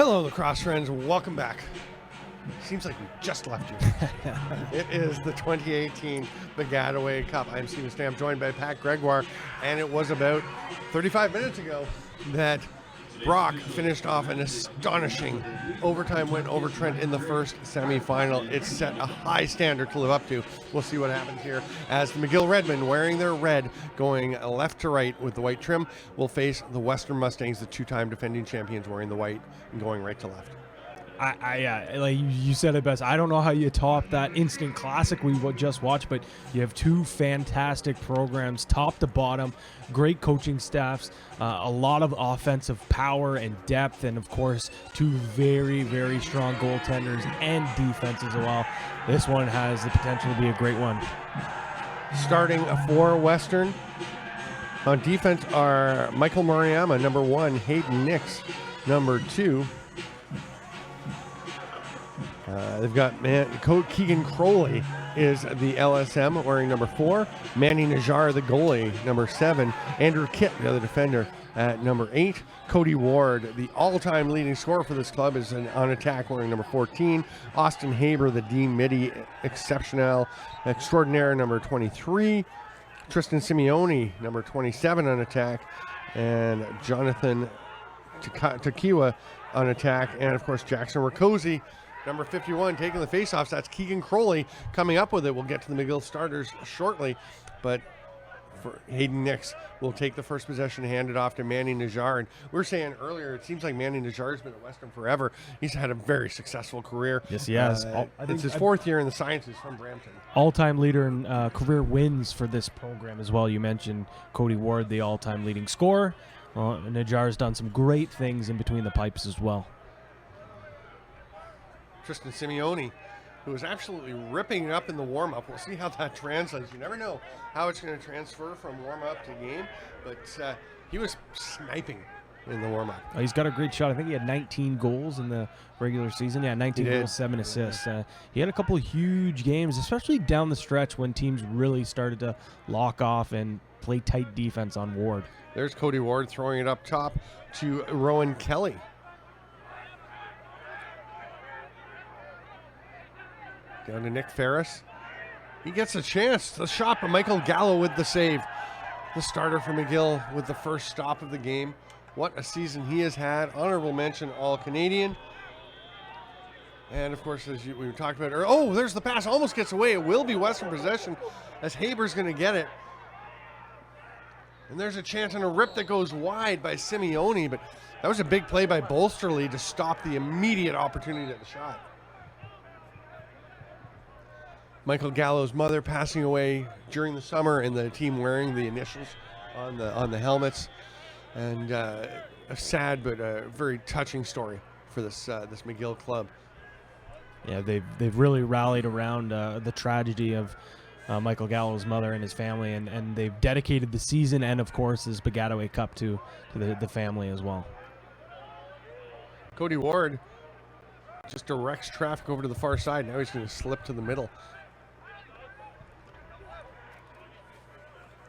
Hello, lacrosse friends. Welcome back. Seems like we just left you. It is the 2018 Baggataway Cup. I'm Steven Stamp, joined by Pat Gregoire, and it was about 35 minutes ago that Brock finished off an astonishing overtime win over Trent in the first semifinal. It's set a high standard to live up to. We'll see what happens here as the McGill Redmen, wearing their red, going left to right with the white trim, will face the Western Mustangs, the two-time defending champions, wearing the white and going right to left. Like you said it best. I don't know how you top that instant classic we just watched, but you have two fantastic programs, top to bottom, great coaching staffs, a lot of offensive power and depth, and of course, two very, very strong goaltenders and defense as well. This one has the potential to be a great one. Starting for Western, on defense are Michael Murayama, number 1, Hayden Nix, number 2. They've got Keegan Crowley is the LSM, wearing number 4. Manny Najjar, the goalie, number 7. Andrew Kitt, the other defender, at number 8. Cody Ward, the all-time leading scorer for this club, is on attack, wearing number 14. Austin Haber, the Dean Mitty extraordinaire, number 23. Tristan Simeone, number 27, on attack. And Jonathan Takiwa on attack. And, of course, Jackson Rakosi, number 51, taking the faceoffs. That's Keegan Crowley coming up with it. We'll get to the McGill starters shortly, but for Hayden Nix will take the first possession, hand it off to Manny Najjar. And we were saying earlier, it seems like Manny Najjar's been at Western forever. He's had a very successful career. Yes, he has. It's his 4th year in the Sciences from Brampton. All-time leader in career wins for this program as well. You mentioned Cody Ward, the all-time leading scorer. Najjar's done some great things in between the pipes as well. Tristan Simeone, who was absolutely ripping it up in the warm-up. We'll see how that translates. You never know how it's going to transfer from warm-up to game, but he was sniping in the warm-up. He's got a great shot. I think he had 19 goals in the regular season. Yeah, 19 goals, 7 assists. He had a couple of huge games, especially down the stretch when teams really started to lock off and play tight defense on Ward. There's Cody Ward throwing it up top to Rowan Kelly. Down to Nick Ferris. He gets a chance. The shot, but Michael Gallo with the save. The starter for McGill with the first stop of the game. What a season he has had. Honorable mention, All-Canadian. And, of course, as we talked about earlier, oh, there's the pass. Almost gets away. It will be Western possession as Haber's going to get it. And there's a chance on a rip that goes wide by Simeone, but that was a big play by Bolsterly to stop the immediate opportunity at the shot. Michael Gallo's mother passing away during the summer, and the team wearing the initials on the helmets, and a sad but a very touching story for this McGill club. Yeah, they've really rallied around the tragedy of Michael Gallo's mother and his family, and they've dedicated the season and, of course, this Baggataway Cup to the family as well. Cody Ward just directs traffic over to the far side. Now he's going to slip to the middle.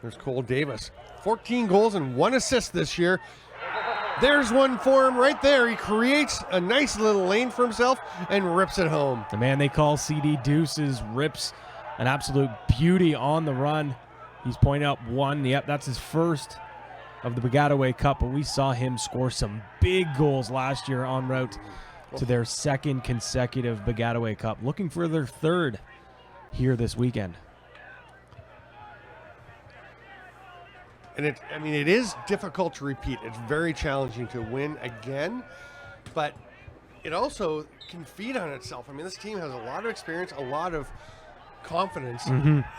There's Cole Davis. 14 goals and 1 assist this year. There's one for him right there. He creates a nice little lane for himself and rips it home. The man they call CD Deuces rips an absolute beauty on the run. He's pointing out 1. Yep, that's his first of the Baggataway Cup, but we saw him score some big goals last year en route to their 2nd consecutive Baggataway Cup, looking for their 3rd here this weekend. And it is difficult to repeat. It's very challenging to win again, but it also can feed on itself. I mean, this team has a lot of experience, a lot of confidence,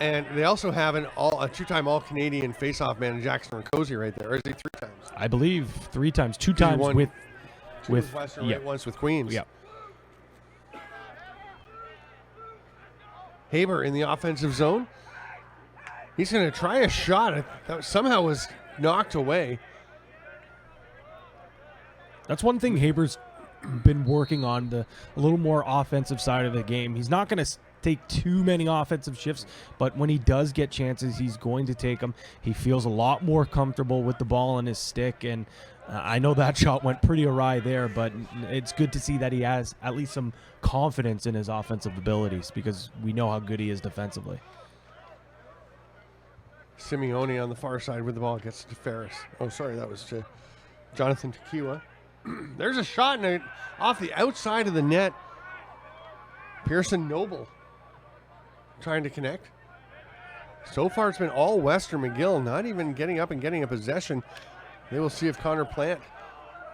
and they also have a 2-time All-Canadian face-off man, Jackson Rakosi, right there. Or is he 3 times? I believe 3 times, 2 times with Western, right, once with Queens. Yep. Haber in the offensive zone. He's going to try a shot that somehow was knocked away. That's one thing Haber's been working on, a little more offensive side of the game. He's not going to take too many offensive shifts, but when he does get chances, he's going to take them. He feels a lot more comfortable with the ball in his stick, and I know that shot went pretty awry there, but it's good to see that he has at least some confidence in his offensive abilities because we know how good he is defensively. Simeone on the far side with the ball gets to Ferris. Oh, sorry, that was to Jonathan Tequila. There's a shot off the outside of the net. Pearson Noble trying to connect. So far, it's been all Western. McGill not even getting up and getting a possession. They will see if Connor Plant,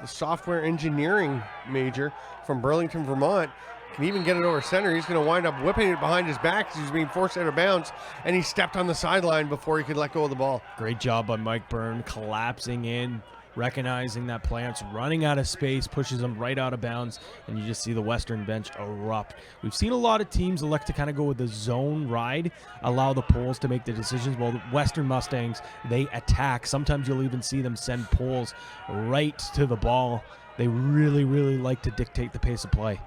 the software engineering major from Burlington, Vermont, can even get it over center. He's going to wind up whipping it behind his back because he's being forced out of bounds, and he stepped on the sideline before he could let go of the ball. Great job by Mike Byrne, collapsing in, recognizing that Plant's running out of space, pushes him right out of bounds, and you just see the Western bench erupt. We've seen a lot of teams elect to kind of go with the zone ride, allow the poles to make the decisions. Well, the Western Mustangs, they attack. Sometimes you'll even see them send poles right to the ball. They really, really like to dictate the pace of play.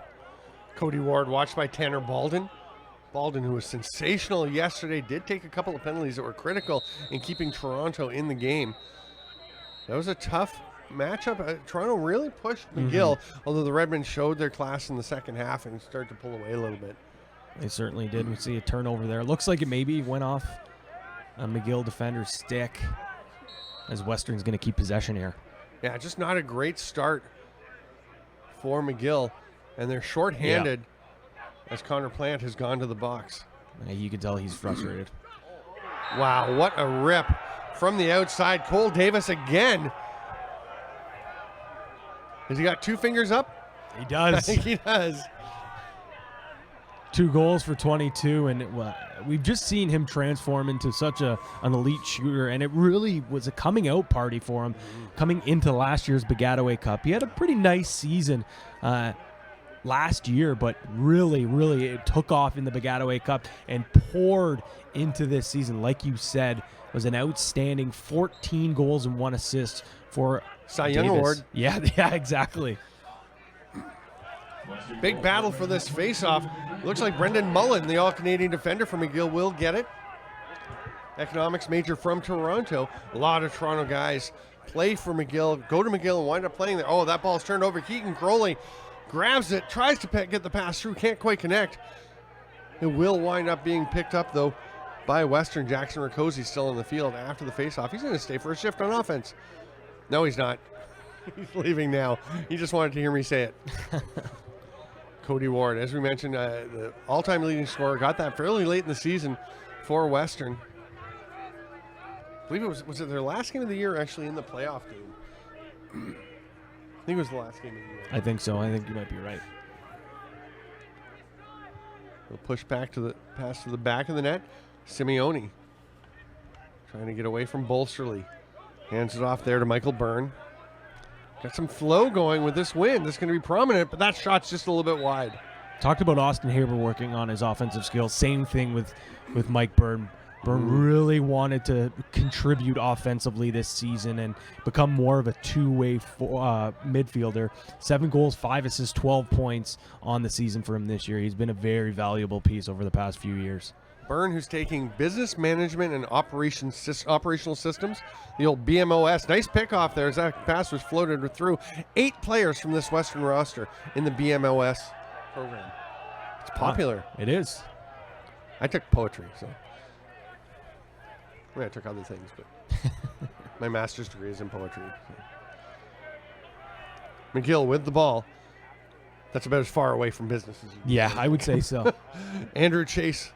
Cody Ward watched by Tanner Baldwin. Baldwin, who was sensational yesterday, did take a couple of penalties that were critical in keeping Toronto in the game. That was a tough matchup. Toronto really pushed McGill, although the Redmen showed their class in the second half and started to pull away a little bit. They certainly did. We see a turnover there. Looks like it maybe went off a McGill defender's stick as Western's going to keep possession here. Yeah, just not a great start for McGill. And they're shorthanded as Connor Plant has gone to the box. You can tell he's frustrated. Wow, what a rip from the outside. Cole Davis again. Has he got two fingers up? He does. I think he does. 2 goals for 22, and we've just seen him transform into such an elite shooter, and it really was a coming out party for him coming into last year's Baggataway Cup. He had a pretty nice season last year, but really, really it took off in the Baggataway Cup and poured into this season. Like you said, was an outstanding 14 goals and 1 assist for Cy Young Award. Yeah, exactly. Big battle for this face-off. Looks like Brendan Mullen, the All-Canadian defender from McGill, will get it. Economics major from Toronto. A lot of Toronto guys play for McGill, go to McGill and wind up playing there. Oh, that ball's turned over. Keegan Crowley grabs it, tries to get the pass through, can't quite connect. It will wind up being picked up, though, by Western. Jackson Riccozzi still in the field after the faceoff. He's going to stay for a shift on offense. No, he's not. He's leaving now. He just wanted to hear me say it. Cody Ward, as we mentioned, the all-time leading scorer, got that fairly late in the season for Western. I believe it was it their last game of the year, actually, in the playoff game. I think it was the last game of the year. I think so. I think you might be right. We'll push back to the pass to the back of the net. Simeone trying to get away from Bolsterly. Hands it off there to Michael Byrne. Got some flow going with this win. This is going to be prominent, but that shot's just a little bit wide. Talked about Austin Haber working on his offensive skills. Same thing with Mike Byrne. Byrne really wanted to contribute offensively this season and become more of a two-way midfielder. 7 goals, 5 assists, 12 points on the season for him this year. He's been a very valuable piece over the past few years. Byrne, who's taking business management and operational systems, the old BMOS. Nice pickoff there as that pass was floated through. 8 players from this Western roster in the BMOS program. It's popular. It is. I took poetry, so. I mean, I took other things, but my master's degree is in poetry. So. McGill with the ball. That's about as far away from business as you can. Yeah, I would say so. Andrew Chase,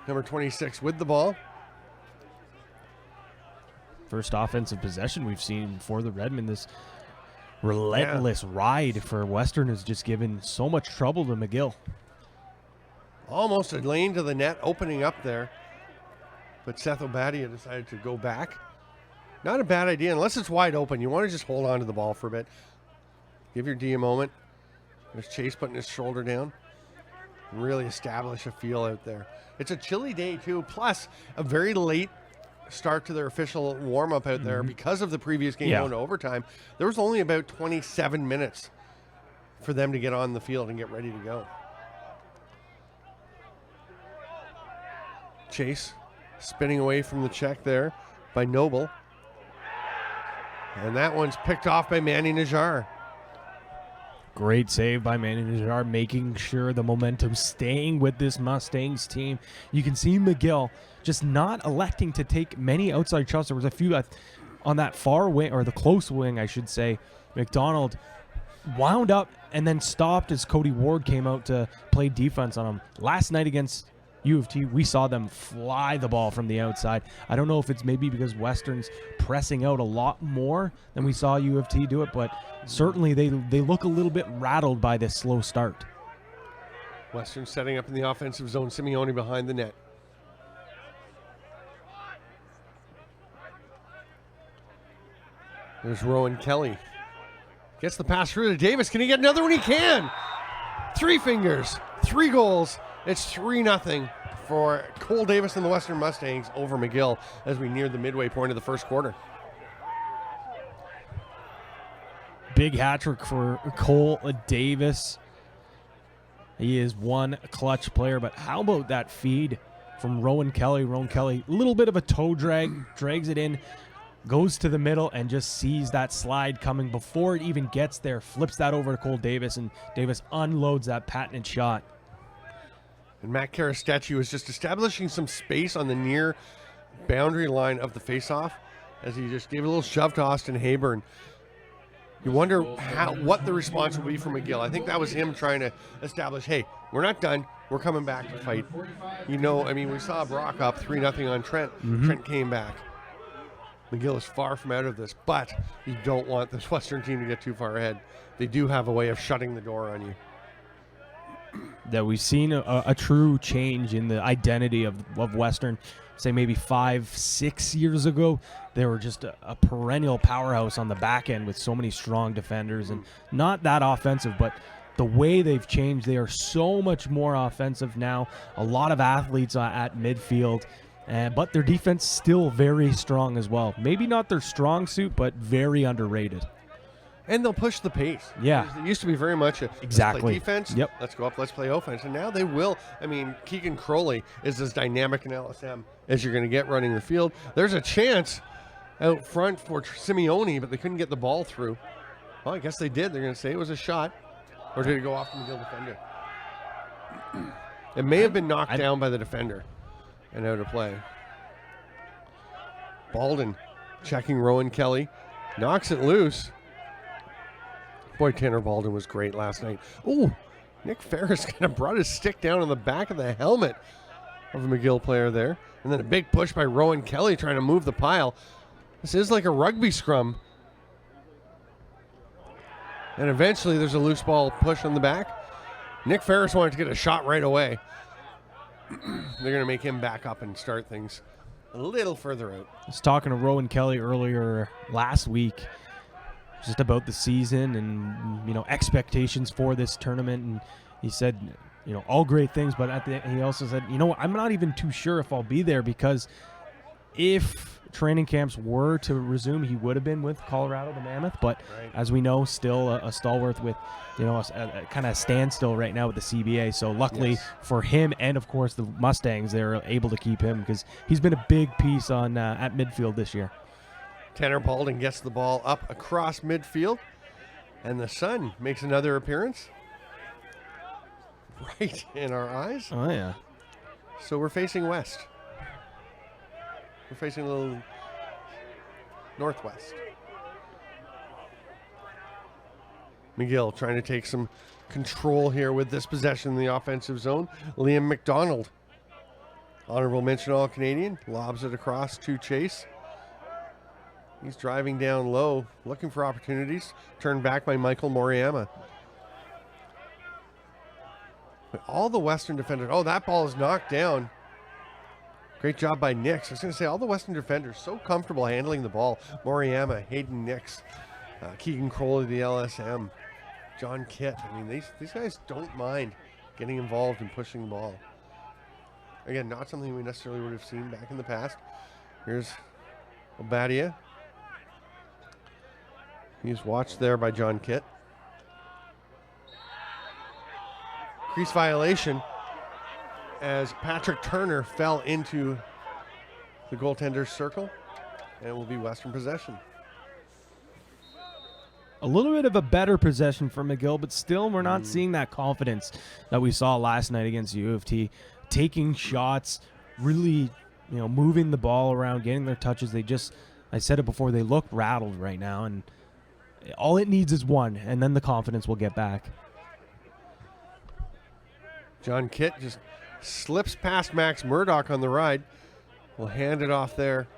number 26, with the ball. First offensive possession we've seen for the Redmen. This relentless ride for Western has just given so much trouble to McGill. Almost a lane to the net opening up there. But Seth Obadia decided to go back. Not a bad idea, unless it's wide open. You want to just hold on to the ball for a bit. Give your D a moment. There's Chase putting his shoulder down. Really establish a feel out there. It's a chilly day, too, plus a very late start to their official warm-up out there because of the previous game going to overtime. There was only about 27 minutes for them to get on the field and get ready to go. Chase spinning away from the check there by Noble. And that one's picked off by Manny Najjar. Great save by Manny Najjar, making sure the momentum's staying with this Mustangs team. You can see McGill just not electing to take many outside shots. There was a few on that far wing, or the close wing, I should say. McDonald wound up and then stopped as Cody Ward came out to play defense on him. Last night against U of T, we saw them fly the ball from the outside. I don't know if it's maybe because Western's pressing out a lot more than we saw U of T do it, but certainly they look a little bit rattled by this slow start. Western setting up in the offensive zone. Simeone behind the net. There's Rowan Kelly. Gets the pass through to Davis. Can he get another one? He can. 3 fingers, 3 goals. It's 3-0 for Cole Davis and the Western Mustangs over McGill as we near the midway point of the first quarter. Big hat trick for Cole Davis. He is one clutch player, but how about that feed from Rowan Kelly? Rowan Kelly, a little bit of a toe drag, drags it in, goes to the middle and just sees that slide coming before it even gets there, flips that over to Cole Davis, and Davis unloads that patented shot. And Matt Karastecki was just establishing some space on the near boundary line of the faceoff as he just gave a little shove to Austin Hayburn. You wonder what the response will be from McGill. I think that was him trying to establish, hey, we're not done. We're coming back to fight. You know, I mean, we saw Brock up 3-0 on Trent. Trent came back. McGill is far from out of this, but you don't want this Western team to get too far ahead. They do have a way of shutting the door on you. That we've seen a true change in the identity of Western. Say maybe 5-6 years ago, they were just a perennial powerhouse on the back end with so many strong defenders and not that offensive, but the way they've changed, they are so much more offensive now. A lot of athletes at midfield, but their defense still very strong as well. Maybe not their strong suit, but very underrated. And they'll push the pace. Yeah. It used to be very much a exactly. Let's play defense. Yep. Let's go up. Let's play offense. And now they will. I mean, Keegan Crowley is as dynamic in LSM as you're going to get running the field. There's a chance out front for Simeone, but they couldn't get the ball through. Well, I guess they did. They're going to say it was a shot. Or did it go off the McGill defender? It may have been knocked down by the defender and out of play. Baldwin checking Rowan Kelly. Knocks it loose. Boy, Tanner Baldwin was great last night. Ooh, Nick Ferris kind of brought his stick down on the back of the helmet of a McGill player there. And then a big push by Rowan Kelly trying to move the pile. This is like a rugby scrum. And eventually there's a loose ball push on the back. Nick Ferris wanted to get a shot right away. They're going to make him back up and start things a little further out. I was talking to Rowan Kelly earlier last week just about the season and, you know, expectations for this tournament. And he said, you know, all great things, but he also said, you know, I'm not even too sure if I'll be there because if training camps were to resume, he would have been with Colorado, the Mammoth. But as we know, still a stalwart with, you know, a kind of standstill right now with the CBA. So luckily for him and, of course, the Mustangs, they're able to keep him because he's been a big piece on at midfield this year. Tanner Baldwin gets the ball up across midfield, and the sun makes another appearance right in our eyes. Oh, yeah. So we're facing west. We're facing a little northwest. McGill trying to take some control here with this possession in the offensive zone. Liam McDonald, honorable mention All-Canadian, lobs it across to Chase. He's driving down low, looking for opportunities. Turned back by Michael Moriyama. But all the Western defenders, oh, that ball is knocked down. Great job by Nix. I was going to say, all the Western defenders so comfortable handling the ball. Moriyama, Hayden Nix, Keegan Crowley, the LSM, John Kitt. I mean, these guys don't mind getting involved and pushing the ball. Again, not something we necessarily would have seen back in the past. Here's Obadia. He's watched there by John Kitt. Crease violation as Patrick Turner fell into the goaltender's circle, and it will be Western possession. a little bit of a better possession for McGill, but still we're not seeing that confidence that we saw last night against U of T. Taking shots, really, moving the ball around, getting their touches. I said it before, they look rattled right now, and all it needs is one, and then the confidence will get back. John Kitt just slips past Max Murdoch on the ride. We'll hand it off there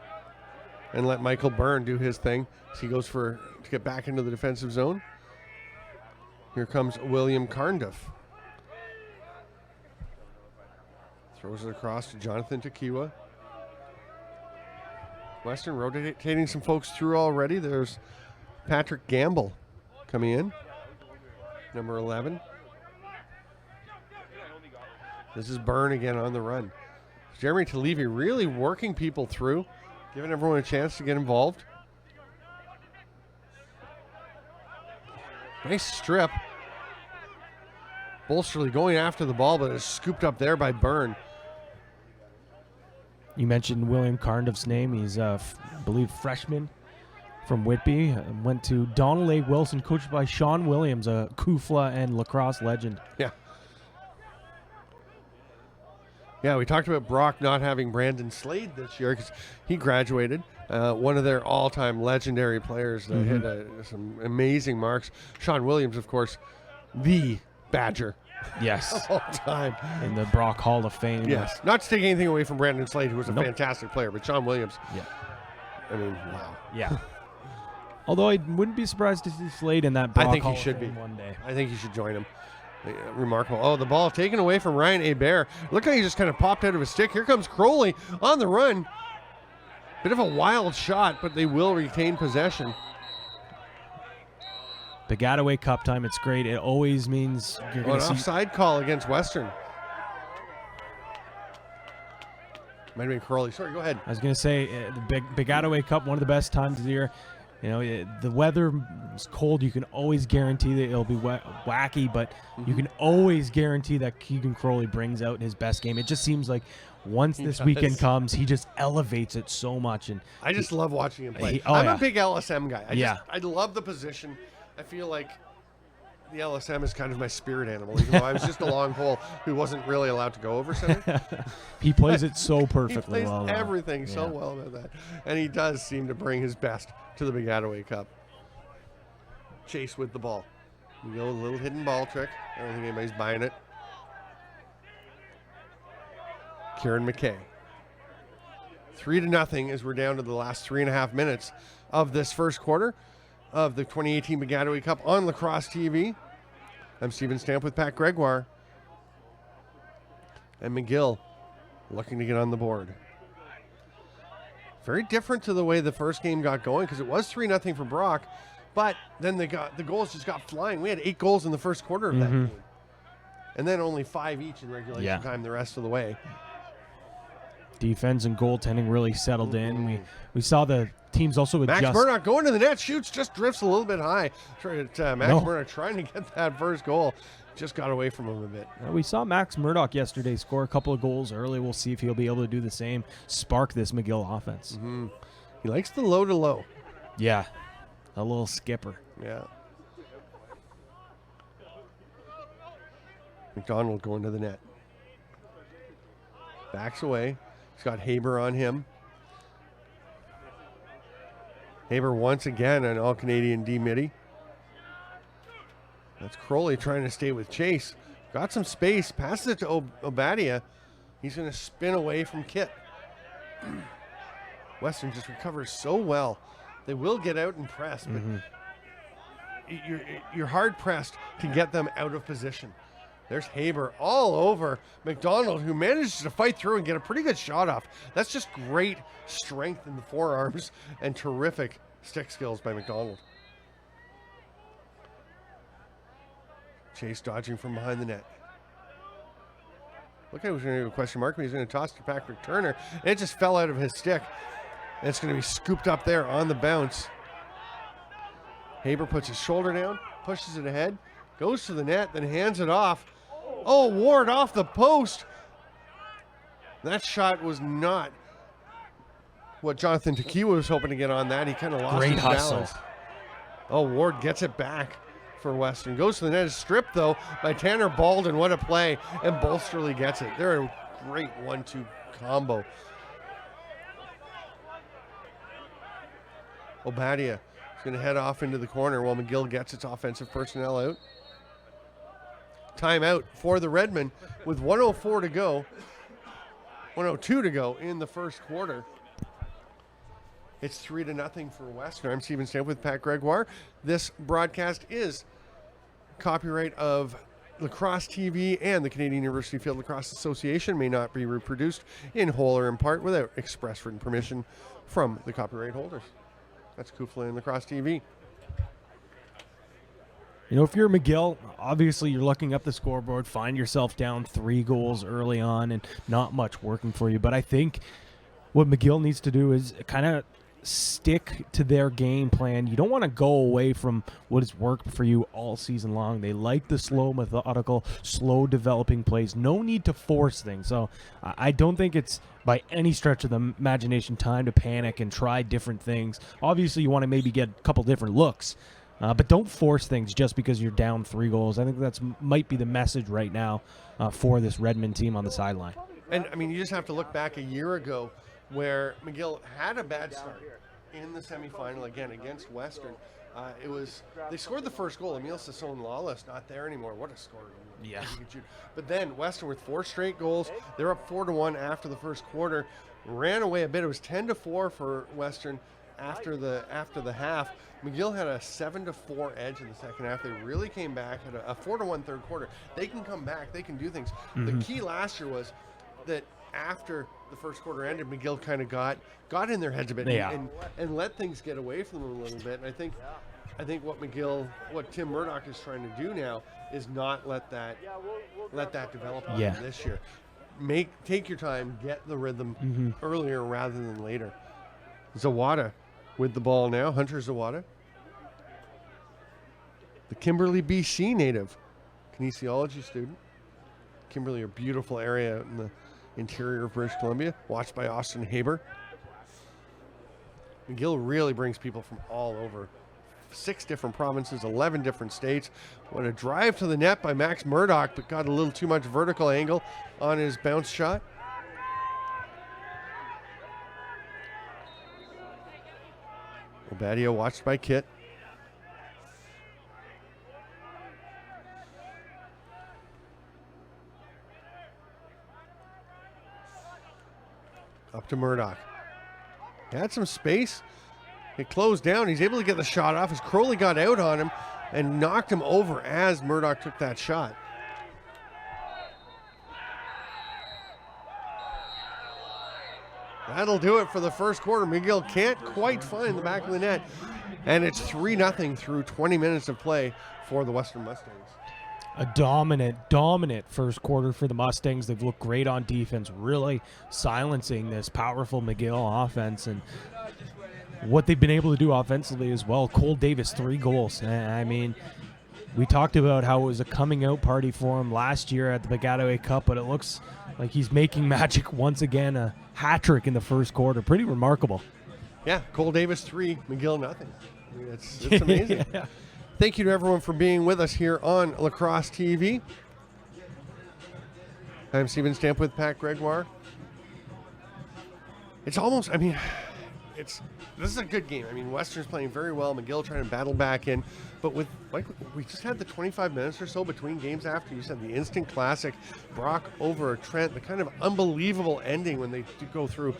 and let Michael Byrne do his thing as he goes to get back into the defensive zone. Here comes William Carndiff. Throws it across to Jonathan Tequila. Western rotating some folks through already. There's Patrick Gamble coming in, number 11. This is Byrne again on the run. Jeremy Talevi really working people through, giving everyone a chance to get involved. Nice strip. Bolsterly going after the ball, but it's scooped up there by Byrne. You mentioned William Carndiff's name. He's, I believe, freshman from Whitby. Went to Donald A. Wilson, coached by Sean Williams, a Kufla and lacrosse legend. Yeah. Yeah, we talked about Brock not having Brandon Slade this year because he graduated. One of their all-time legendary players that hit some amazing marks. Sean Williams, of course, the Badger. Yes. Of all time. In the Brock Hall of Fame. Yes. Not to take anything away from Brandon Slade, who was a fantastic player, but Sean Williams. Yeah. I mean, wow. Yeah. Although I wouldn't be surprised to see Slade in that Brock I think Hall he should of be Fame one day. I think he should join him. Remarkable. Oh, the ball taken away from Ryan Hebert. Look how he just kind of popped out of his stick. Here comes Crowley on the run. Bit of a wild shot, but they will retain possession. Baggataway Cup time, it's great. It always means you're going to see... offside call against Western. Might have been Crowley. Sorry, go ahead. I was going to say, the Baggataway Cup, one of the best times of the year. The weather is cold. You can always guarantee that it'll be wacky, but you can always guarantee that Keegan Crowley brings out his best game. It just seems like once this weekend comes, he just elevates it so much. And I just love watching him play. I'm a big LSM guy. I love the position. I feel like the LSM is kind of my spirit animal, even though I was just a long pole who wasn't really allowed to go over center. He plays it so perfectly he plays well. Everything so well about that. And he does seem to bring his best to the Baggataway Cup. Chase with the ball. You go a little hidden ball trick. I don't think anybody's buying it. Kieran McKay. 3-0 as we're down to the last 3.5 minutes of this first quarter of the 2018 Baggataway Cup on Lacrosse TV. I'm Stephen Stamp with Pat Gregoire. And McGill looking to get on the board. Very different to the way the first game got going because it was 3-0 for Brock, but then the goals just got flying. We had 8 goals in the first quarter of that game. And then only 5 each in regulation time the rest of the way. Defense and goaltending really settled in. We saw the teams also adjust. Max Murdoch going to the net, shoots, just drifts a little bit high. Max Murdoch trying to get that first goal. Just got away from him a bit. We saw Max Murdoch yesterday score a couple of goals early. We'll see if he'll be able to do the same, spark this McGill offense. He likes the low to low. Yeah, a little skipper. Yeah. McDonald going to the net. Backs away. He's got Haber on him. Haber once again an All-Canadian D-Midi. That's Crowley trying to stay with Chase. Got some space. Passes it to Obadia. He's going to spin away from Kitt. Western just recovers so well. They will get out and press, but you're hard-pressed to get them out of position. There's Haber all over McDonald, who manages to fight through and get a pretty good shot off. That's just great strength in the forearms and terrific stick skills by McDonald. Chase dodging from behind the net. Look, I was going to do a question mark, but he's going to toss to Patrick Turner. And it just fell out of his stick. And it's going to be scooped up there on the bounce. Haber puts his shoulder down, pushes it ahead, goes to the net, then hands it off. Oh, Ward off the post. That shot was not what Jonathan Tequila was hoping to get on that. He kind of lost his balance. Oh, Ward gets it back for Western. Goes to the net. Is stripped, though, by Tanner Baldwin. What a play. And Bolsterly gets it. They're a great 1-2 combo. Obadia is going to head off into the corner while McGill gets its offensive personnel out. Timeout for the Redmen with 1:04 to go. 1:02 to go in the first quarter. It's 3-0 for Western. I'm Steven Stamp with Pat Gregoire. This broadcast is copyright of Lacrosse TV and the Canadian University Field Lacrosse Association. May not be reproduced in whole or in part without express written permission from the copyright holders. That's Kufla and Lacrosse TV. You know, if you're McGill, obviously you're looking up the scoreboard, find yourself down 3 goals early on and not much working for you. But I think what McGill needs to do is kind of stick to their game plan. You don't want to go away from what has worked for you all season long. They like the slow, methodical, slow developing plays. No need to force things. So I don't think it's by any stretch of the imagination time to panic and try different things. Obviously, you want to maybe get a couple different looks. But don't force things just because you're down 3 goals. I think that's might be the message right now for this Redmond team on the sideline. And, I mean, you just have to look back a year ago where McGill had a bad start in the semifinal again against Western. They scored the first goal. Emile Sasson-Lawless not there anymore. What a score. Yeah. But then Western with 4 straight goals. They're up 4-1 after the first quarter. Ran away a bit. It was 10-4 for Western after the half. McGill had a 7-4 edge in the second half. They really came back, had a 4-1 third quarter. They can come back. They can do things. The key last year was that after the first quarter ended, McGill kind of got in their heads a bit and let things get away from them a little bit. And I think what Tim Murdoch is trying to do now is not let that develop on them this year. Take your time, get the rhythm earlier rather than later. Zawada with the ball now. Hunter Zawada, the Kimberley, BC native, kinesiology student. Kimberley, a beautiful area in the interior of British Columbia, watched by Austin Haber. McGill really brings people from all over. 6 different provinces, 11 different states. What a drive to the net by Max Murdoch, but got a little too much vertical angle on his bounce shot. Obadia watched by Kit. Up to Murdoch. Had some space. It closed down. He's able to get the shot off as Crowley got out on him and knocked him over as Murdoch took that shot. That'll do it for the first quarter. McGill can't quite find the back of the net. And it's 3-0 through 20 minutes of play for the Western Mustangs. A dominant first quarter for the Mustangs. They've looked great on defense, really silencing this powerful McGill offense. And what they've been able to do offensively as well. Cole Davis, 3 goals. I mean, we talked about how it was a coming out party for him last year at the Baggataway Cup, but it looks like he's making magic once again. A hat trick in the first quarter. Pretty remarkable. Yeah, Cole Davis 3, McGill nothing. I mean, it's amazing. Yeah. Thank you to everyone for being with us here on Lacrosse TV. I'm Steven Stamp with Pat Gregoire. It's almost, I mean, this is a good game. I mean, Western's playing very well. McGill trying to battle back in. But with, like, we just had the 25 minutes or so between games after. You said the instant classic, Brock over Trent, the kind of unbelievable ending when they go through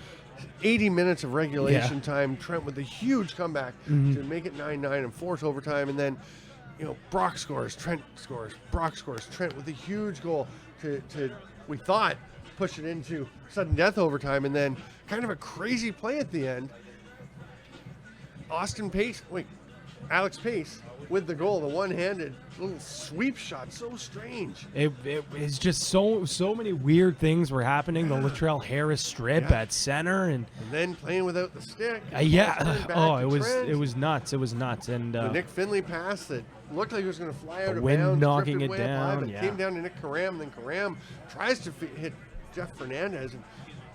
80 minutes of regulation time. Trent with a huge comeback to make it 9-9 and force overtime. And then, you know, Brock scores, Trent scores, Brock scores, Trent with a huge goal to we thought, push it into sudden death overtime. And then kind of a crazy play at the end. Alex Pace with the goal, the one-handed little sweep shot, so strange. It's just so many weird things were happening. The Latrell Harris strip at center, and then playing without the stick. It was nuts. And the Nick Finley pass that looked like it was going to fly out of wind bounds, knocking it down. It came down to Nick Karam, and then Karam tries to hit Jeff Fernandez, and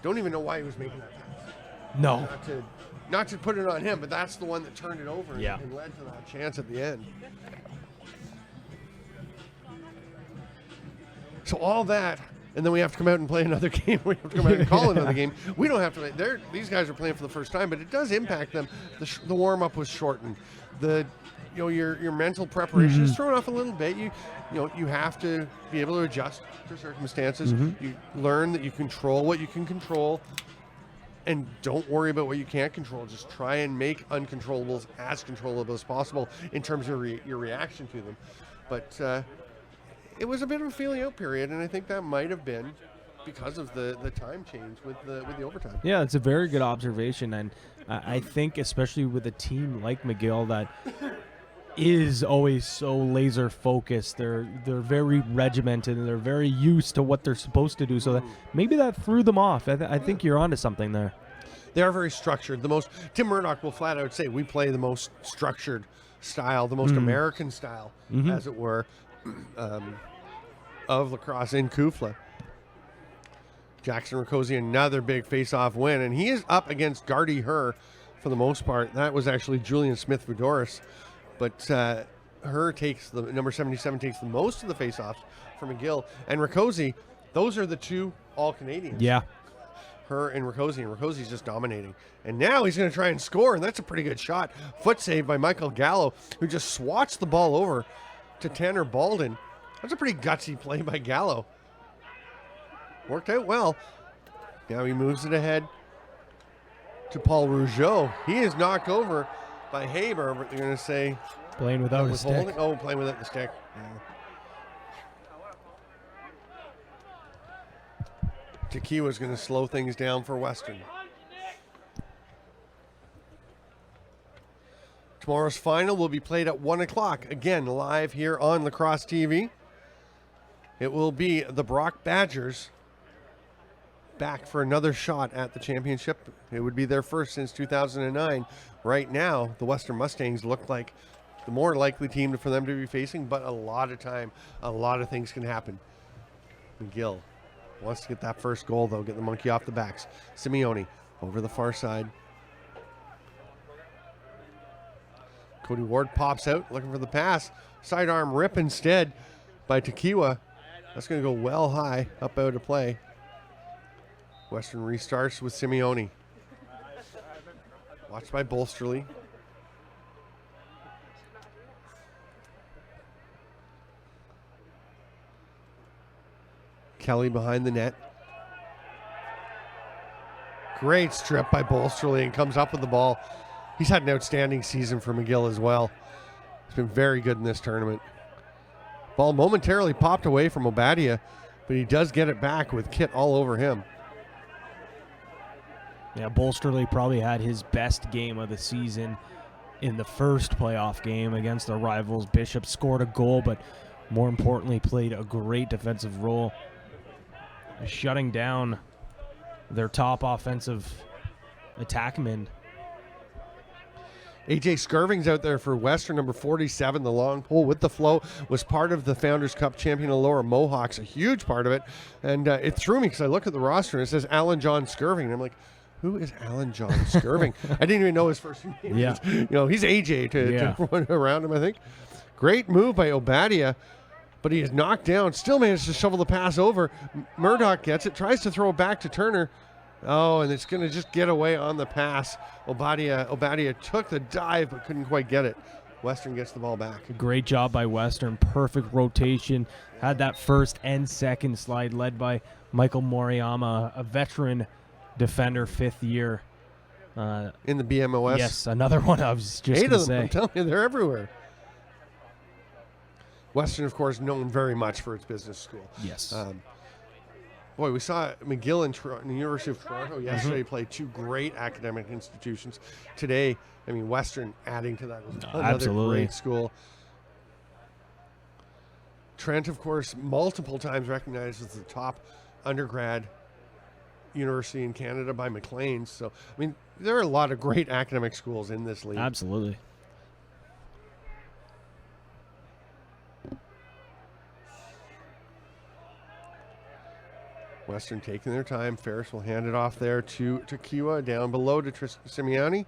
don't even know why he was making that pass. No. not to put it on him, but that's the one that turned it over Yeah. and led to that chance at the end. So all that, and then we have to come out and play another game. We have to come out and call another game. We don't have to. These guys are playing for the first time, but it does impact them. The warm up was shortened. Your mental preparation is thrown off a little bit. You have to be able to adjust to circumstances. You learn that you control what you can control, and don't worry about what you can't control. Just try and make uncontrollables as controllable as possible in terms of your reaction to them. But it was a bit of a feeling out period, and I think that might have been because of the time change with the overtime. Yeah, it's a very good observation, and I think especially with a team like McGill that is always so laser focused, they're very regimented and they're very used to what they're supposed to do. So that maybe that threw them off. I think you're onto something there. They are very structured. Tim Murdoch will flat out say we play the most structured style, the most American style, as it were, of lacrosse in Kufla. Jackson Rakosi, another big face-off win, and he is up against Gardy Herr for the most part. That was actually Julian Smith-Vudoris, but Herr takes number 77 takes the most of the face-offs for McGill, and Rakosi. Those are the two All-Canadians. Yeah. Herr and Rakosi's just dominating. And now he's going to try and score, and that's a pretty good shot. Foot save by Michael Gallo, who just swats the ball over to Tanner Baldwin. That's a pretty gutsy play by Gallo. Worked out well. Now he moves it ahead to Paul Rougeau. He is knocked over by Haber, but they're going to say... Playing without a stick. Oh, playing without the stick. Yeah. Tequila's going to slow things down for Western. Tomorrow's final will be played at 1 o'clock. Again, live here on Lacrosse TV. It will be the Brock Badgers back for another shot at the championship. It would be their first since 2009. Right now, the Western Mustangs look like the more likely team for them to be facing, but a lot of time, a lot of things can happen. McGill wants to get that first goal, though, get the monkey off the backs. Simeone over the far side. Cody Ward pops out, looking for the pass. Sidearm rip instead by Tequila. That's going to go well high, up out of play. Western restarts with Simeone. Watched by Bolsterly. Kelly behind the net. Great strip by Bolsterly and comes up with the ball. He's had an outstanding season for McGill as well. He's been very good in this tournament. Ball momentarily popped away from Obadia, but he does get it back with Kit all over him. Yeah, Bolsterly probably had his best game of the season in the first playoff game against their rivals. Bishop scored a goal, but more importantly played a great defensive role, shutting down their top offensive attackman. AJ Skirving's out there for Western, number 47. The long pole with the flow was part of the Founders Cup champion of Lower Mohawks, a huge part of it. And it threw me because I look at the roster and it says Alan John Skirving. And I'm like, who is Alan John Skirving? I didn't even know his first name. Yeah. He's AJ to run around him, I think. Great move by Obadia, but he is knocked down. Still managed to shovel the pass over. Murdoch gets it, tries to throw it back to Turner. Oh, and it's going to just get away on the pass. Obadia took the dive but couldn't quite get it. Western gets the ball back. Great job by Western. Perfect rotation. Had that first and second slide led by Michael Moriyama, a veteran defender, 5th year. In the BMOS. Yes, another one I was just 8 going to of them, say. I'm telling you, they're everywhere. Western, of course, known very much for its business school. Yes. Boy, we saw McGill and the University of Toronto yesterday play two great academic institutions. Today, I mean, Western adding to that as another Absolutely. great school. Trent, of course, multiple times recognized as the top undergrad university in Canada by Maclean's. So, I mean, there are a lot of great academic schools in this league. Absolutely. Western taking their time. Ferris will hand it off there to Tequila, down below to Tristan Simeone.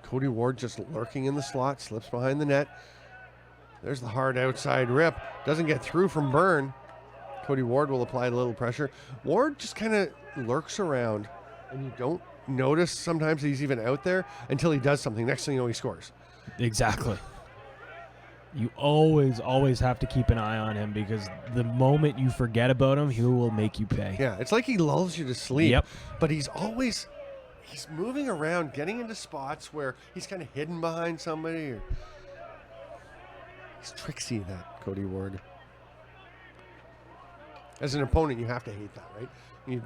Cody Ward just lurking in the slot, slips behind the net. There's the hard outside rip. Doesn't get through from Byrne. Cody Ward will apply a little pressure. Ward just kind of lurks around, and you don't notice sometimes he's even out there until he does something. Next thing you know, he scores. Exactly. You always have to keep an eye on him, because the moment you forget about him, he will make you pay. Yeah, it's like he lulls you to sleep. Yep. But he's moving around, getting into spots where he's kind of hidden behind somebody. He's tricksy, that Cody Ward. As an opponent, you have to hate that, right?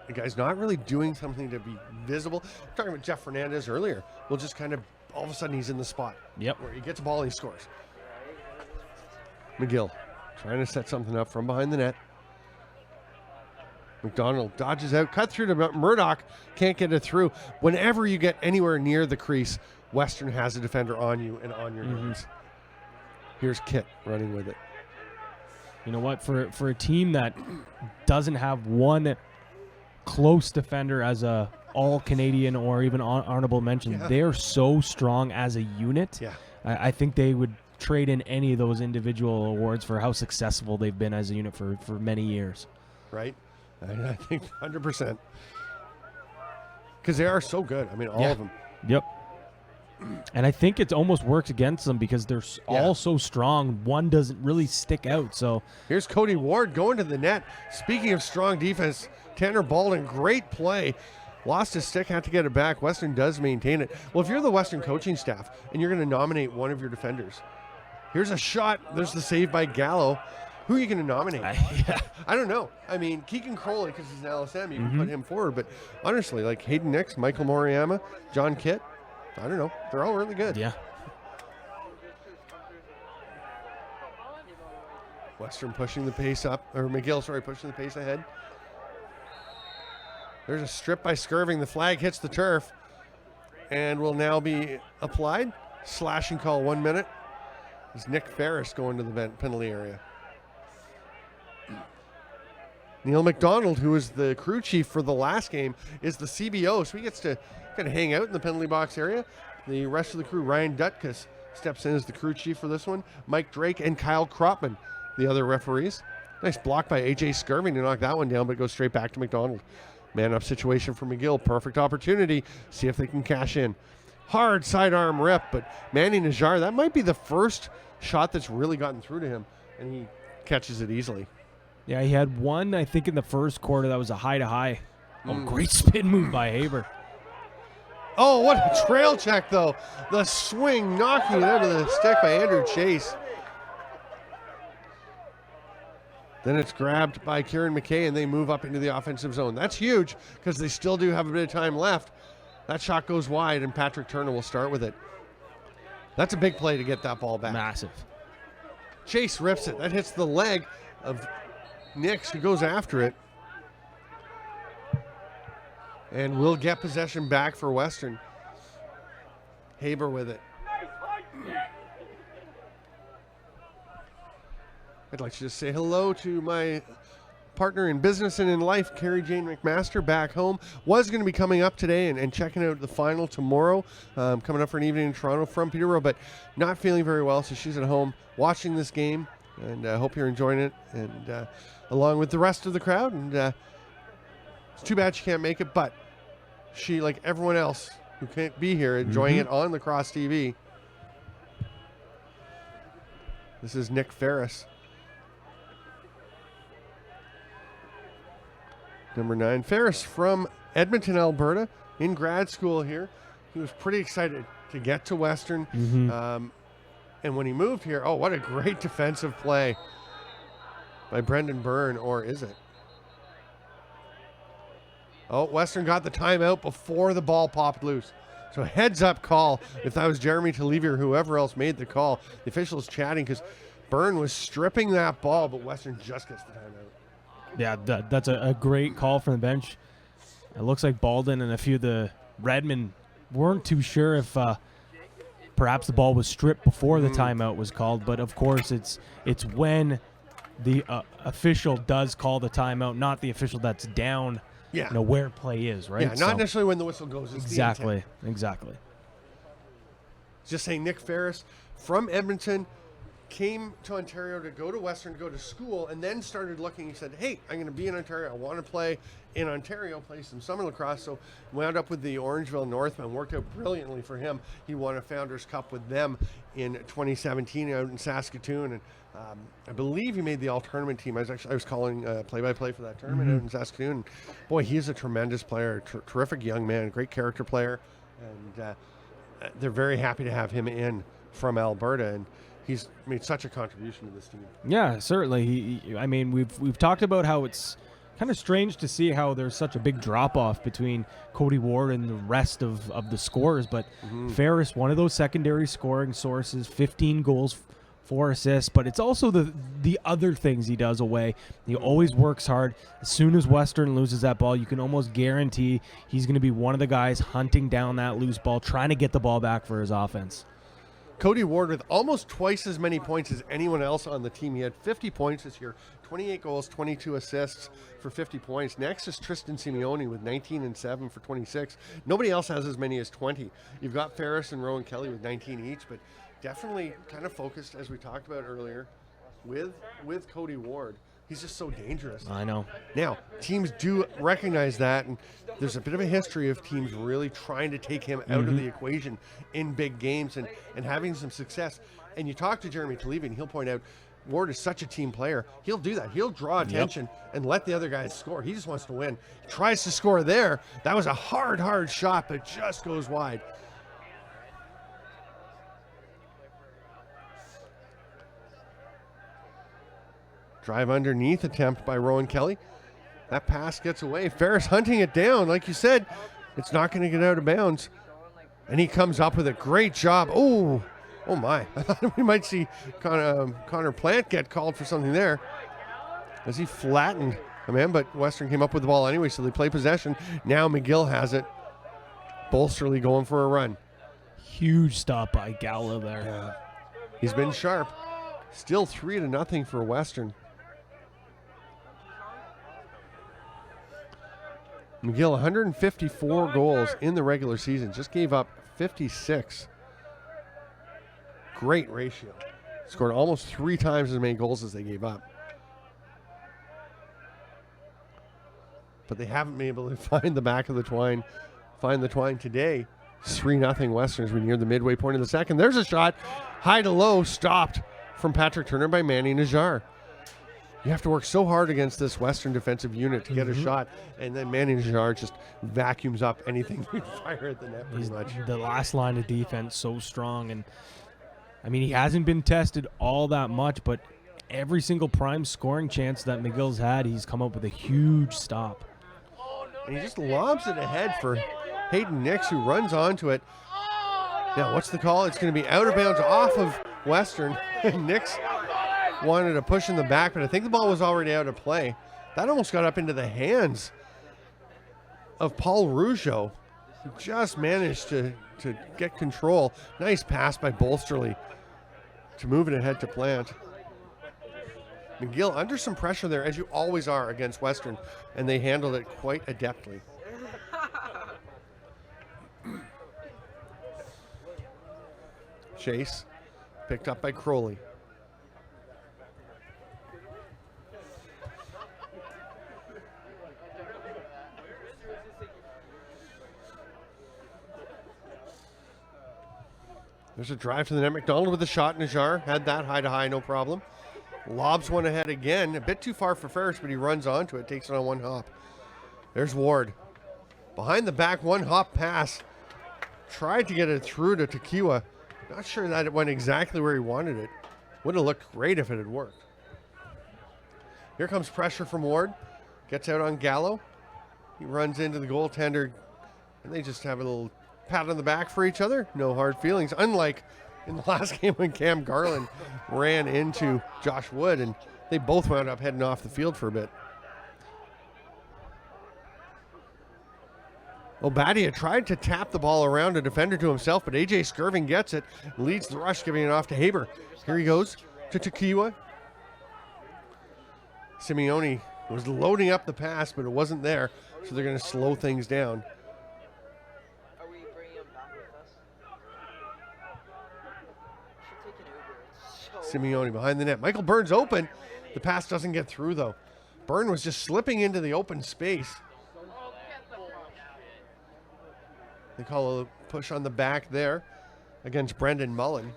The guy's not really doing something to be visible. I'm talking about Jeff Fernandez earlier. We'll just kind of, all of a sudden, he's in the spot. Yep. Where he gets a ball and he scores. McGill trying to set something up from behind the net. McDonald dodges out, cut through to Murdoch, can't get it through. Whenever you get anywhere near the crease, Western has a defender on you and on your nerves. Here's Kit running with it. You know what? For a team that doesn't have one close defender as a all-Canadian or even honorable mention, they're so strong as a unit. Yeah. I think they would trade in any of those individual awards for how successful they've been as a unit for many years. Right? I think 100%. Because they are so good. I mean, all of them. Yep. And I think it almost works against them because they're all so strong. One doesn't really stick out. So here's Cody Ward going to the net. Speaking of strong defense, Tanner Baldwin, great play. Lost his stick, had to get it back. Western does maintain it. Well, if you're the Western coaching staff and you're going to nominate one of your defenders, here's a shot. There's the save by Gallo. Who are you going to nominate? I don't know. I mean, Keegan Crowley, because he's an LSM, you can put him forward. But honestly, like Hayden Nix, Michael Moriyama, John Kitt, I don't know. They're all really good. Yeah. Western pushing the pace up, or McGill, sorry, pushing the pace ahead. There's a strip by Skirving. The flag hits the turf and will now be applied. Slashing call 1 minute. Is Nick Ferris going to the penalty area. Neil McDonald, who was the crew chief for the last game, is the CBO, so he gets to kind of hang out in the penalty box area. The rest of the crew, Ryan Dutkus steps in as the crew chief for this one. Mike Drake and Kyle Kropman, the other referees. Nice block by AJ Skirving to knock that one down, but it goes straight back to McDonald. Man up situation for McGill. Perfect opportunity. See if they can cash in. Hard sidearm rip, but Manny Najjar, that might be the first shot that's really gotten through to him, and he catches it easily. Yeah, he had one, I think, in the first quarter that was a high-to-high. Oh, great spin move by Haber. Oh, what a trail check, though. The swing knocking it out of the stick by Andrew Chase. Then it's grabbed by Kieran McKay, and they move up into the offensive zone. That's huge because they still do have a bit of time left. That shot goes wide, and Patrick Turner will start with it. That's a big play to get that ball back. Massive. Chase rips it. That hits the leg of Nix, who goes after it. And will get possession back for Western. Haber with it. I'd like to just say hello to my partner in business and in life, Carrie Jane McMaster, back home. Was going to be coming up today and checking out the final tomorrow. Coming up for an evening in Toronto from Peterborough, but not feeling very well, so she's at home watching this game. And I hope you're enjoying it, and along with the rest of the crowd. And it's too bad she can't make it, but she, like everyone else who can't be here, enjoying it on Lacrosse TV. This is Nick Ferris. Number 9. Ferris from Edmonton, Alberta, in grad school here. He was pretty excited to get to Western. And when he moved here, oh, what a great defensive play by Brendan Byrne, or is it? Oh, Western got the timeout before the ball popped loose. So heads up call. If that was Jeremy Talevy or whoever else made the call, the official's chatting because Byrne was stripping that ball, but Western just gets the timeout. Yeah, that's a great call from the bench. It looks like Baldwin and a few of the Redmen weren't too sure if perhaps the ball was stripped before the timeout was called, but of course it's when the official does call the timeout, not the official that's down. Yeah. Where play is, right? Yeah, not necessarily when the whistle goes. It's exactly. the intent. Exactly. Just saying, Nick Ferris from Edmonton came to Ontario to go to Western, to go to school, and then started looking. He said, hey, I'm going to be in Ontario. I want to play in Ontario, play some summer lacrosse. So wound up with the Orangeville Northmen. Worked out brilliantly for him. He won a Founders Cup with them in 2017 out in Saskatoon. And I believe he made the all-tournament team. I was calling play-by-play for that tournament out in Saskatoon. And boy, he's a tremendous player, terrific young man, great character player. And they're very happy to have him in from Alberta. And he's made such a contribution to this team. Yeah, certainly. I mean, we've talked about how it's kind of strange to see how there's such a big drop-off between Cody Ward and the rest of the scorers. But Ferris, one of those secondary scoring sources, 15 goals, 4 assists. But it's also the other things he does away. He always works hard. As soon as Western loses that ball, you can almost guarantee he's going to be one of the guys hunting down that loose ball, trying to get the ball back for his offense. Cody Ward with almost twice as many points as anyone else on the team. He had 50 points this year, 28 goals, 22 assists for 50 points. Next is Tristan Simeone with 19 and 7 for 26. Nobody else has as many as 20. You've got Ferris and Rowan Kelly with 19 each, but definitely kind of focused, as we talked about earlier, with Cody Ward. He's just so dangerous. I know. Now, teams do recognize that, and there's a bit of a history of teams really trying to take him out of the equation in big games and having some success. And you talk to Jeremy Talevy, and he'll point out Ward is such a team player. He'll do that. He'll draw attention and let the other guys score. He just wants to win. He tries to score there. That was a hard shot, but just goes wide. Drive underneath attempt by Rowan Kelly. That pass gets away. Ferris hunting it down. Like you said, it's not going to get out of bounds. And he comes up with a great job. Oh my. I thought we might see Connor Plant get called for something there as he flattened a man, but Western came up with the ball anyway, so they play possession. Now McGill has it. Bolsterly going for a run. Huge stop by Gallo there. Yeah. He's been sharp. Still 3-0 for Western. McGill, 154 goals in the regular season. Just gave up 56. Great ratio. Scored almost 3 times as many goals as they gave up. But they haven't been able to find the back of the twine. Find the twine today. 3-0 Western as we near the midway point of the second. There's a shot. High to low. Stopped from Patrick Turner by Manny Najjar. You have to work so hard against this Western defensive unit to get a shot, and then Manny Najjar just vacuums up anything you fire at the net pretty much. The last line of defense so strong, and I mean, he hasn't been tested all that much, but every single prime scoring chance that McGill's had, he's come up with a huge stop. And he just lobs it ahead for Hayden Nix, who runs onto it. Now, what's the call? It's going to be out of bounds off of Western. Nix wanted to push in the back, but I think the ball was already out of play. That almost got up into the hands of Paul Rougeau. He just managed to get control. Nice pass by Bolsterly to move it ahead to Plant. McGill under some pressure there, as you always are against Western, and they handled it quite adeptly. Chase picked up by Crowley. There's a drive to the net. McDonald with a shot. Najjar had that high to high, no problem. Lobs one ahead again. A bit too far for Ferris, but he runs onto it, takes it on one hop. There's Ward. Behind the back, one hop pass. Tried to get it through to Tequila. Not sure that it went exactly where he wanted it. Would have looked great if it had worked. Here comes pressure from Ward. Gets out on Gallo. He runs into the goaltender, and they just have a little pat on the back for each other. No hard feelings. Unlike in the last game when Cam Garland ran into Josh Wood, and they both wound up heading off the field for a bit. Obadia tried to tap the ball around a defender to himself, but AJ Skirving gets it, leads the rush, giving it off to Haber. Here he goes to Tequila. Simeone was loading up the pass, but it wasn't there, so they're going to slow things down. Simeone behind the net. Michael Byrne's open. The pass doesn't get through, though. Byrne was just slipping into the open space. They call a push on the back there against Brendan Mullen.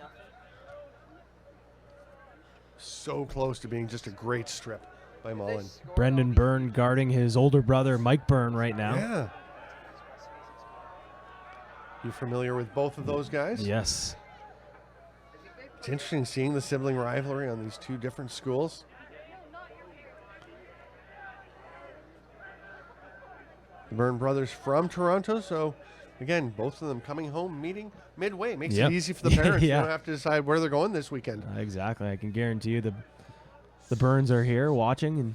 So close to being just a great strip by Mullen. Brendan Byrne guarding his older brother, Mike Byrne, right now. Yeah. You familiar with both of those guys? Yes. It's interesting seeing the sibling rivalry on these two different schools. The Byrne brothers from Toronto, so again, both of them coming home, meeting midway. Makes it easy for the parents. Yeah. You don't have to decide where they're going this weekend. Exactly. I can guarantee you the Byrnes are here watching and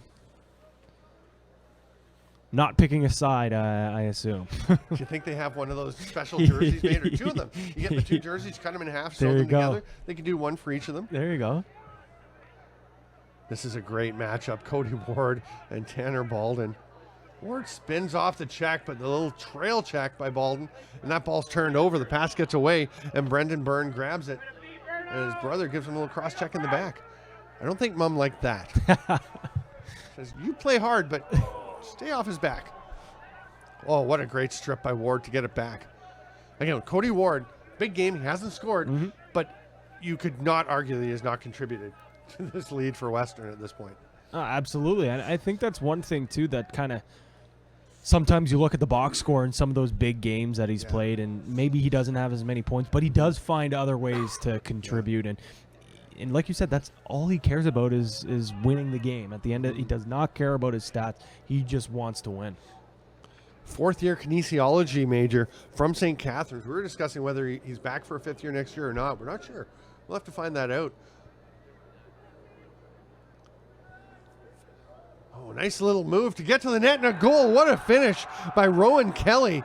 not picking a side, I assume. Do you think they have one of those special jerseys made, or two of them? You get the two jerseys, cut them in half, sew There them you go. together. They can do one for each of them. There you go. This is a great matchup. Cody Ward and Tanner Balden. Ward spins off the check, but the little trail check by Balden, and that ball's turned over. The pass gets away, and Brendan Byrne grabs it, and his brother gives him a little cross check in the back. I don't think Mom liked that. Says, you play hard, but stay off his back. Oh, what a great strip by Ward to get it back. Again, Cody Ward, big game. He hasn't scored, but you could not argue that he has not contributed to this lead for Western at this point. Absolutely. And I think that's one thing, too, that kind of sometimes you look at the box score in some of those big games that he's played, and maybe he doesn't have as many points, but he does find other ways to contribute. And like you said, that's all he cares about is winning the game. At the end, he does not care about his stats. He just wants to win. Fourth-year kinesiology major from St. Catharines. We were discussing whether he's back for a fifth year next year or not. We're not sure. We'll have to find that out. Oh, nice little move to get to the net and a goal. What a finish by Rowan Kelly.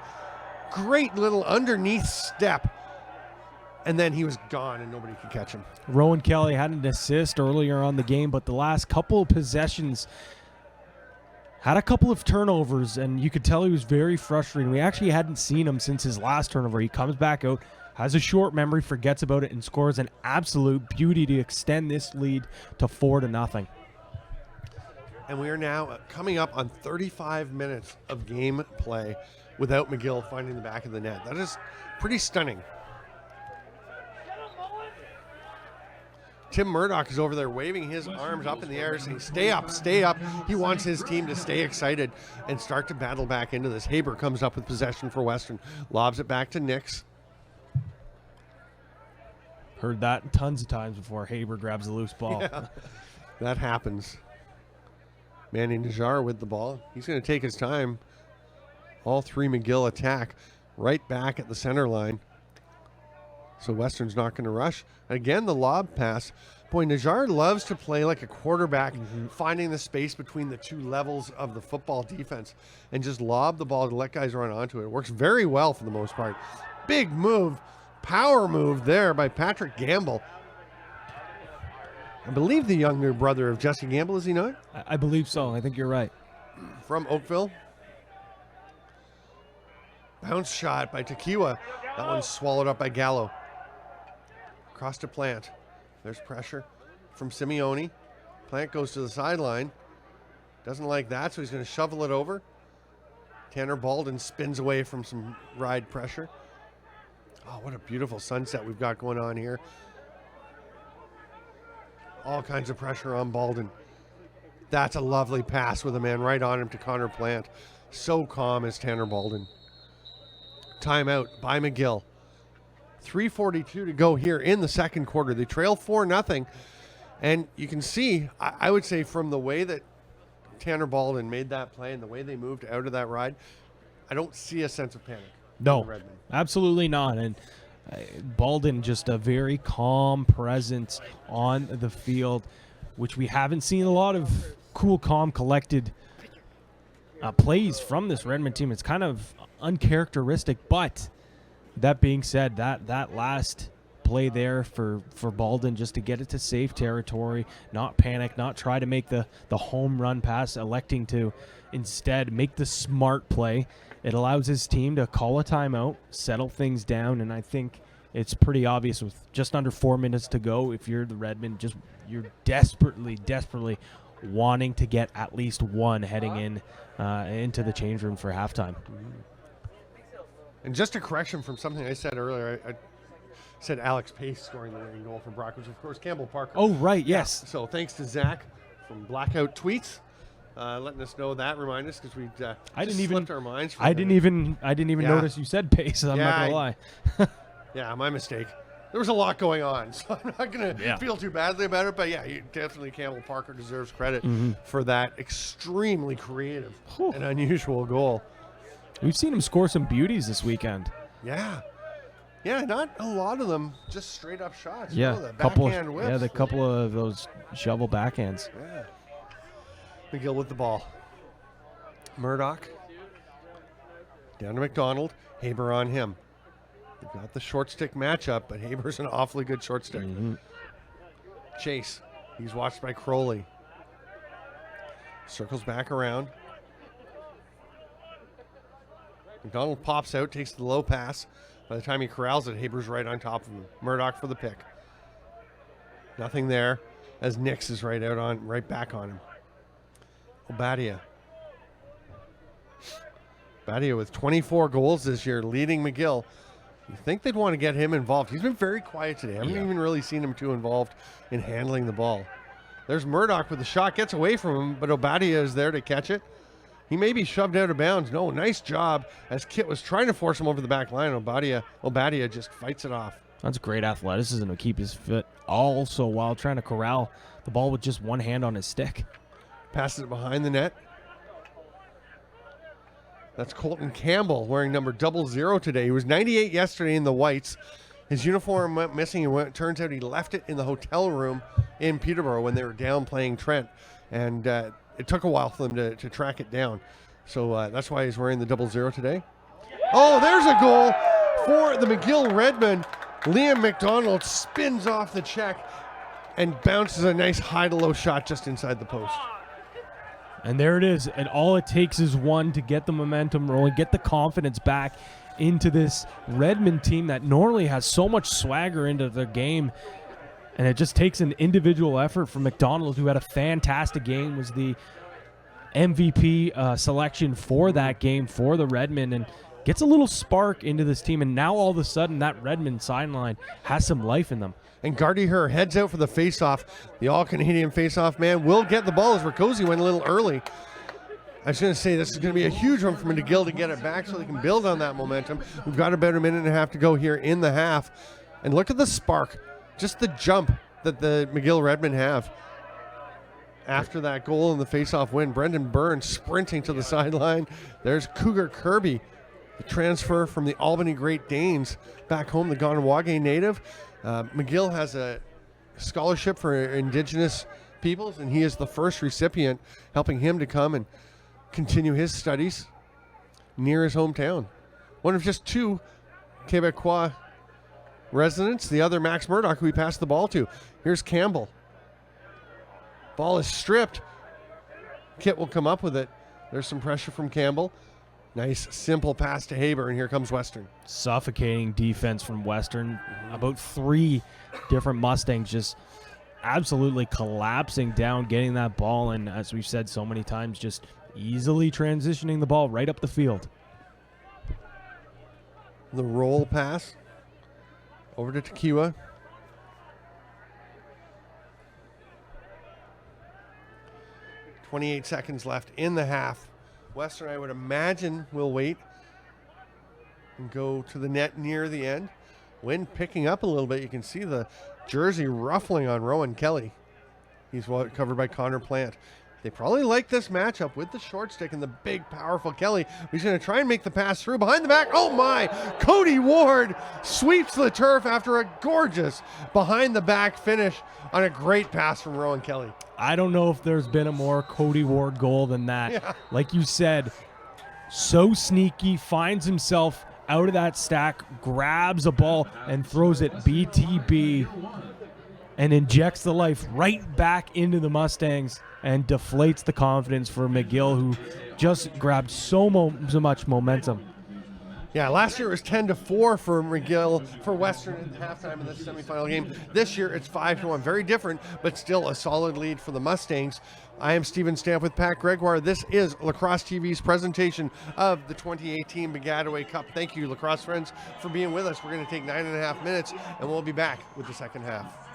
Great little underneath step. And then he was gone and nobody could catch him. Rowan Kelly had an assist earlier on the game, but the last couple of possessions had a couple of turnovers, and you could tell he was very frustrated. We actually hadn't seen him since his last turnover. He comes back out, has a short memory, forgets about it, and scores an absolute beauty to extend this lead to 4-0. And we are now coming up on 35 minutes of game play without McGill finding the back of the net. That is pretty stunning. Tim Murdoch is over there waving his arms up in the air saying, stay up, stay up. He wants his team to stay excited and start to battle back into this. Haber comes up with possession for Western, lobs it back to Nix. Heard that tons of times before. Haber grabs a loose ball. Yeah, that happens. Manny Najjar with the ball. He's going to take his time. All three McGill attack right back at the center line. So Western's not going to rush. Again, the lob pass. Boy, Najjar loves to play like a quarterback, finding the space between the two levels of the football defense and just lob the ball to let guys run onto it. It works very well for the most part. Big move, power move there by Patrick Gamble. I believe the younger brother of Jesse Gamble, is he not? I believe so. I think you're right. From Oakville. Bounce shot by Tequila. That one's swallowed up by Gallo. Across to Plant. There's pressure from Simeone. Plant goes to the sideline. Doesn't like that, so he's going to shovel it over. Tanner Balden spins away from some ride pressure. Oh, what a beautiful sunset we've got going on here. All kinds of pressure on Balden. That's a lovely pass with a man right on him to Connor Plant. So calm is Tanner Balden. Timeout by McGill. 3:42 to go here in the second quarter. They trail 4-0. And you can see, I would say from the way that Tanner Balden made that play and the way they moved out of that ride, I don't see a sense of panic. No, absolutely not. And Balden just a very calm presence on the field, which we haven't seen a lot of cool, calm, collected plays from this Redmond team. It's kind of uncharacteristic, but that being said, that last play there for Balden, just to get it to safe territory, not panic, not try to make the home run pass, electing to instead make the smart play. It allows his team to call a timeout, settle things down, and I think it's pretty obvious with just under 4 minutes to go. If you're the Redmen, you're desperately wanting to get at least one heading into the change room for halftime. And just a correction from something I said earlier. I said Alex Pace scoring the winning goal for Brock, which of course Campbell Parker. Oh, right, yes. So thanks to Zach from Blackout Tweets, letting us know that. Remind us because we slipped our minds. I didn't even notice you said Pace. I'm not gonna lie. Yeah, my mistake. There was a lot going on, so I'm not going to feel too badly about it. But yeah, definitely Campbell Parker deserves credit for that extremely creative and unusual goal. We've seen him score some beauties this weekend. Yeah. Yeah, not a lot of them, just straight up shots. Yeah, the backhand whips. Yeah, the couple of those shovel backhands. Yeah. McGill with the ball. Murdoch. Down to McDonald. Haber on him. They've got the short stick matchup, but Haber's an awfully good short stick. Chase. He's watched by Crowley. Circles back around. McDonald pops out, takes the low pass. By the time he corrals it, Haber's right on top of him. Murdoch for the pick. Nothing there as Nix is right back on him. Obadia. Obadia with 24 goals this year, leading McGill. You think they'd want to get him involved. He's been very quiet today. I haven't even really seen him too involved in handling the ball. There's Murdoch with the shot, gets away from him, but Obadia is there to catch it. He may be shoved out of bounds. No, nice job as Kit was trying to force him over the back line. Obadia just fights it off. That's great athleticism to keep his foot also while trying to corral the ball with just one hand on his stick. Passes it behind the net. That's Colton Campbell wearing number 00 today. He was 98 yesterday in the whites. His uniform went missing. Turns out he left it in the hotel room in Peterborough when they were down playing Trent. And it took a while for them to track it down. So that's why he's wearing the 00 today. Oh, there's a goal for the McGill Redmen. Liam McDonald spins off the check and bounces a nice high-to-low shot just inside the post. And there it is. And all it takes is one to get the momentum rolling, get the confidence back into this Redmond team that normally has so much swagger into their game. And it just takes an individual effort from McDonald, who had a fantastic game, was the MVP selection for that game for the Redmen, and gets a little spark into this team. And now all of a sudden that Redmond sideline has some life in them. And Gardyher heads out for the face-off. The all-Canadian face-off man will get the ball as Rakosi went a little early. I was going to say this is going to be a huge one for McGill to get it back so they can build on that momentum. We've got about a minute and a half to go here in the half. And look at the spark, just the jump that the McGill Redmen have. After that goal and the face-off win, Brendan Byrne sprinting to the sideline. There's Cougar Kirby, the transfer from the Albany Great Danes back home, the Ganawage native. McGill has a scholarship for Indigenous peoples, and he is the first recipient, helping him to come and continue his studies near his hometown. One of just two Quebecois residents, the other Max Murdoch, who he passed the ball to. Here's Campbell. Ball is stripped. Kit will come up with it. There's some pressure from Campbell. Nice, simple pass to Haber, and here comes Western. Suffocating defense from Western. About 3 different Mustangs just absolutely collapsing down, getting that ball, and as we've said so many times, just easily transitioning the ball right up the field. The roll pass over to Tequila. .28 seconds left in the half. Western, I would imagine, will wait and go to the net near the end. Wind picking up a little bit. You can see the jersey ruffling on Rowan Kelly. He's covered by Connor Plant. They probably like this matchup with the short stick and the big, powerful Kelly. He's going to try and make the pass through. Behind the back. Oh, my. Cody Ward sweeps the turf after a gorgeous behind-the-back finish on a great pass from Rowan Kelly. I don't know if there's been a more Cody Ward goal than that. Yeah. Like you said, so sneaky, finds himself out of that stack, grabs a ball, and throws it BTB and injects the life right back into the Mustangs and deflates the confidence for McGill, who just grabbed so much momentum. Yeah, last year it was 10-4 for McGill for Western in halftime in the semifinal game. This year it's 5-1. Very different, but still a solid lead for the Mustangs. I am Steven Stamp with Pat Gregoire. This is Lacrosse TV's presentation of the 2018 Baggataway Cup. Thank you, lacrosse friends, for being with us. We're going to take 9.5 minutes, and we'll be back with the second half.